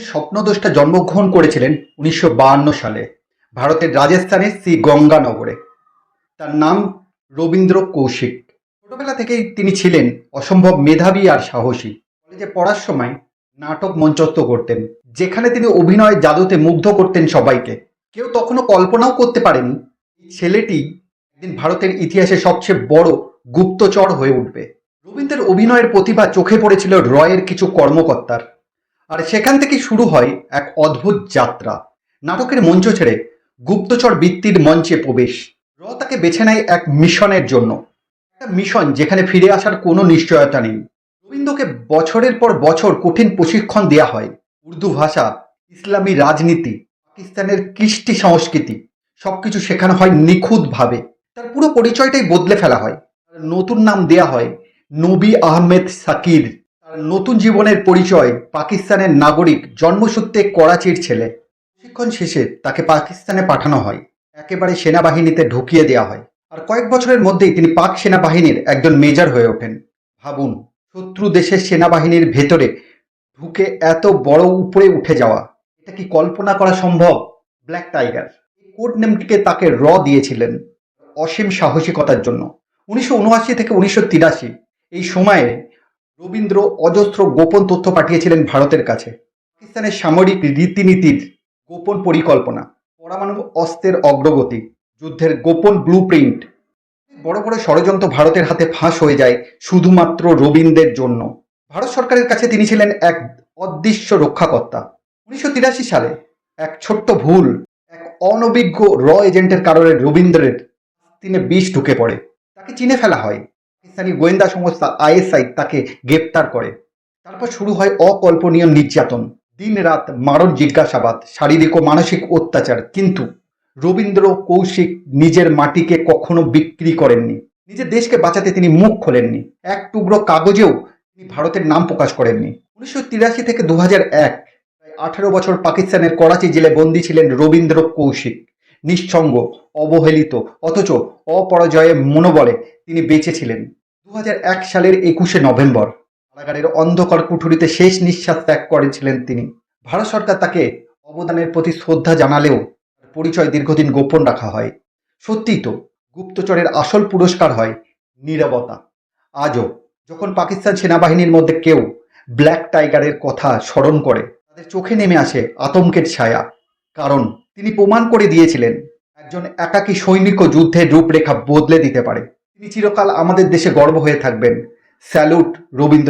স্বপ্নদ্রষ্টা জন্মগ্রহণ করেছিলেন 1952 সালে ভারতের রাজস্থানের শ্রী গঙ্গানগরে। তার নাম রবীন্দ্র কৌশিক। ছোটবেলা থেকেই তিনি ছিলেন অসম্ভব মেধাবী আর সাহসী। কলেজে পড়ার সময় নাটক মঞ্চস্থ করতেন, যেখানে তিনি অভিনয়ের জাদুতে মুগ্ধ করতেন সবাইকে। কেউ তখনও কল্পনাও করতে পারেনি এই ছেলেটি একদিন ভারতের ইতিহাসে সবচেয়ে বড় গুপ্তচর হয়ে উঠবে। রবীন্দ্রের অভিনয়ের প্রতিভা চোখে পড়েছিল রয়ের কিছু কর্মকর্তার, আর সেখান থেকে শুরু হয় এক অদ্ভুত যাত্রা। নাটকের মঞ্চ ছেড়ে গুপ্তচর বৃত্তির মঞ্চে প্রবেশ। তাকে বেছে নেয় এক মিশনের জন্য, একটা মিশন যেখানে ফিরে আসার কোনো নিশ্চয়তা নেই। রবীন্দ্রকে বছরের পর বছর কঠিন প্রশিক্ষণ দেওয়া হয়। উর্দু ভাষা, ইসলামী রাজনীতি, পাকিস্তানের কৃষ্টি সংস্কৃতি সবকিছু শেখানো হয় নিখুঁতভাবে। তার পুরো পরিচয়টাই বদলে ফেলা হয়। তার নতুন নাম দেয়া হয় নবী আহমেদ সাকির। তার নতুন জীবনের পরিচয় পাকিস্তানের নাগরিক, জন্মসূত্রে করাচির ছেলে। প্রশিক্ষণ শেষে তাকে পাকিস্তানে পাঠানো হয়, একেবারে সেনাবাহিনীতে ঢুকিয়ে দেওয়া হয়। আর কয়েক বছরের মধ্যেই তিনি পাক সেনাবাহিনীর একজন মেজর হয়ে ওঠেন। ভাবুন, শত্রু দেশের সেনাবাহিনীর ভেতরে ঢুকে এত বড় উপরে উঠে যাওয়া, এটা কি কল্পনা করা সম্ভব? ব্ল্যাক টাইগার এই কোড নেমটিকে তাকে দিয়েছিলেন অসীম সাহসিকতার জন্য। 1979 থেকে 1983 এই সময়ে রবীন্দ্র অজস্র গোপন তথ্য পাঠিয়েছিলেন ভারতের কাছে। পাকিস্তানের সামরিক রীতিনীতির গোপন পরিকল্পনা, পরমাণু অস্ত্রের অগ্রগতি, যুদ্ধের গোপন ব্লুপ্রিন্ট, বড় বড় ষড়যন্ত্র ভারতের হাতে ফাঁস হয়ে যায় শুধুমাত্র রবীন্দ্রের জন্য। ভারত সরকারের কাছে তিনি ছিলেন এক অদৃশ্য রক্ষাকর্তা। 1983 সালে এক ছোট্ট ভুল, এক অনভিজ্ঞ এজেন্টের কারণে রবীন্দ্রের তিনি বিষ ঢুকে পড়ে। তাকে চিনে ফেলা হয়। পাকিস্তানি গোয়েন্দা সংস্থা আইএসআই তাকে গ্রেপ্তার করে। তারপর শুরু হয় অকল্পনীয় নির্যাতন, দিন রাত মারণ জিজ্ঞাসাবাদ, শারীরিক ও মানসিক অত্যাচার। কিন্তু রবীন্দ্র কৌশিক নিজের মাটিকে কখনো বিক্রি করেননি। নিজের দেশকে বাঁচাতে তিনি মুখ খোলেননি। এক টুকরো কাগজেও তিনি ভারতের নাম প্রকাশ করেননি। 1983 থেকে 2001, প্রায় 18 বছর পাকিস্তানের করাচি জেলে বন্দী ছিলেন রবীন্দ্র কৌশিক। নিঃসঙ্গ, অবহেলিত, অথচ অপরাজয়ের মনোবলে তিনি বেঁচে ছিলেন। 2001 সালের 21শে নভেম্বর কারাগারের অন্ধকার কুঠুরিতে শেষ নিঃশ্বাস ত্যাগ করেছিলেন তিনি। ভারত সরকার তাকে অবদানের প্রতি শ্রদ্ধা জানালেও তার পরিচয় দীর্ঘদিন গোপন রাখা হয়। সত্যিই তো, গুপ্তচরের আসল পুরস্কার হয় নীরবতা। আজও যখন পাকিস্তান সেনাবাহিনীর মধ্যে কেউ ব্ল্যাক টাইগারের কথা স্মরণ করে, তাদের চোখে নেমে আসে আতঙ্কের ছায়া। কারণ তিনি প্রমাণ করে দিয়েছিলেন একজন একাকী সৈনিকও যুদ্ধের রূপরেখা বদলে দিতে পারে। তিনি চিরকাল আমাদের দেশে গর্ব হয়ে থাকবেন। স্যালুট রবীন্দ্র।